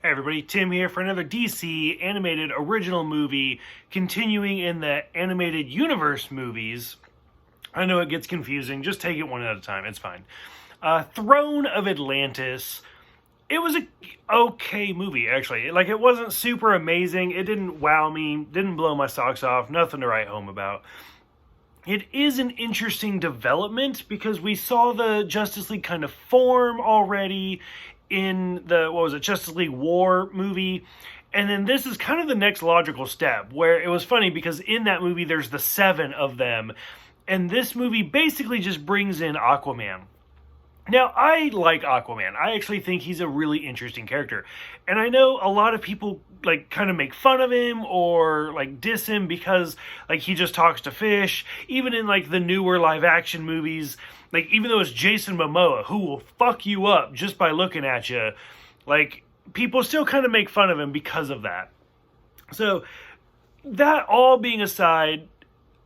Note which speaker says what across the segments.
Speaker 1: Hey everybody, Tim here for another DC animated original movie, continuing in the animated universe movies. I know it gets confusing, just take it one at a time, it's fine. Throne of Atlantis. It was a okay movie, actually. Like, it wasn't super amazing, it didn't wow me, didn't blow my socks off, nothing to write home about. It is an interesting development because we saw the Justice League kind of form already in the, Justice League War movie. And then this is kind of the next logical step, where it was funny because in that movie there's the 7 of them. And this movie basically just brings in Aquaman. Now, I like Aquaman. I actually think he's a really interesting character. And I know a lot of people, like, kind of make fun of him or, like, diss him because, like, he just talks to fish. Even in, like, the newer live-action movies, like, even though it's Jason Momoa, who will fuck you up just by looking at you, like, people still kind of make fun of him because of that. So, that all being aside,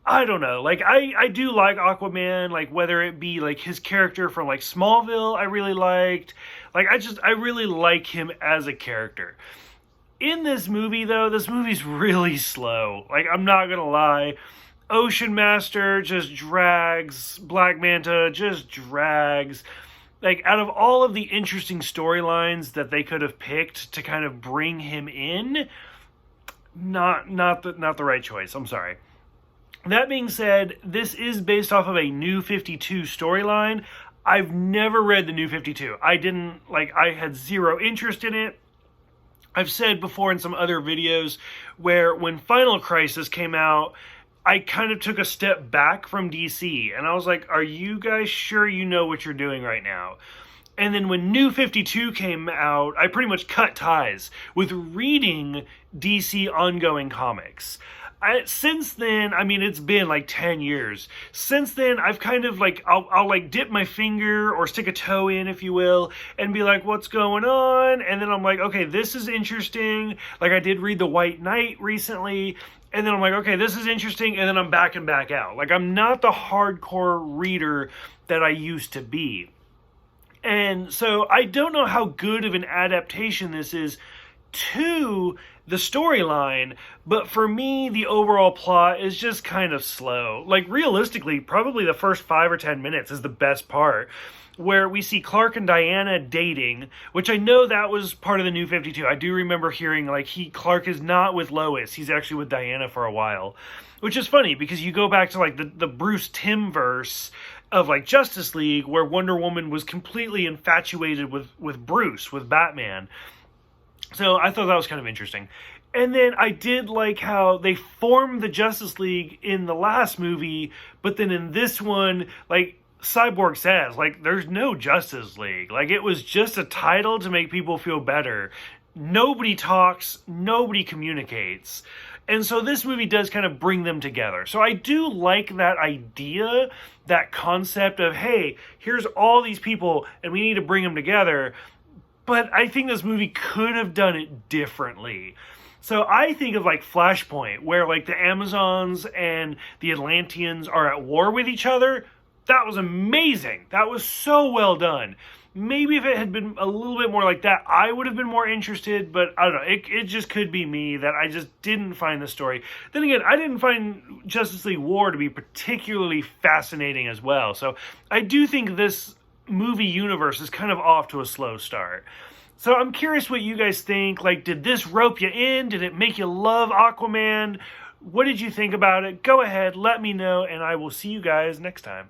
Speaker 1: I don't know, like, I do like Aquaman, like, whether it be, like, his character from, like, Smallville, I really liked. Like, I really like him as a character. In this movie, though, this movie's really slow. Like, I'm not gonna lie. Ocean Master just drags. Black Manta just drags. Like, out of all of the interesting storylines that they could have picked to kind of bring him in, not the right choice. I'm sorry. That being said, this is based off of a New 52 storyline. I've never read the New 52. I had zero interest in it. I've said before in some other videos where when Final Crisis came out, I kind of took a step back from DC. And I was like, are you guys sure you know what you're doing right now? And then when New 52 came out, I pretty much cut ties with reading DC ongoing comics. Since then, I mean, it's been like 10 years. Since then, I've kind of like, I'll like dip my finger or stick a toe in, if you will, and be like, what's going on? And then I'm like, okay, this is interesting. Like, I did read The White Knight recently. And then I'm like, okay, this is interesting. And then I'm back and back out. Like, I'm not the hardcore reader that I used to be. And so I don't know how good of an adaptation this is to the storyline, but for me, the overall plot is just kind of slow. Like, realistically, probably the first 5 or 10 minutes is the best part, where we see Clark and Diana dating, which I know that was part of the New 52. I do remember hearing, like, Clark is not with Lois, he's actually with Diana for a while, which is funny, because you go back to, like, the Bruce Timm verse of, like, Justice League, where Wonder Woman was completely infatuated with Bruce, with Batman. So I thought that was kind of interesting. And then I did like how they formed the Justice League in the last movie, but then in this one, like Cyborg says, like, there's no Justice League. Like, it was just a title to make people feel better. Nobody talks, nobody communicates. And so this movie does kind of bring them together. So I do like that idea, that concept of, hey, here's all these people and we need to bring them together. But I think this movie could have done it differently. So I think of, like, Flashpoint, where, like, the Amazons and the Atlanteans are at war with each other. That was amazing. That was so well done. Maybe if it had been a little bit more like that, I would have been more interested, but I don't know. It just could be me that I just didn't find the story. Then again, I didn't find Justice League War to be particularly fascinating as well. So I do think this movie universe is kind of off to a slow start. So I'm curious what you guys think. Like, did this rope you in? Did it make you love Aquaman? What did you think about it? Go ahead, let me know, and I will see you guys next time.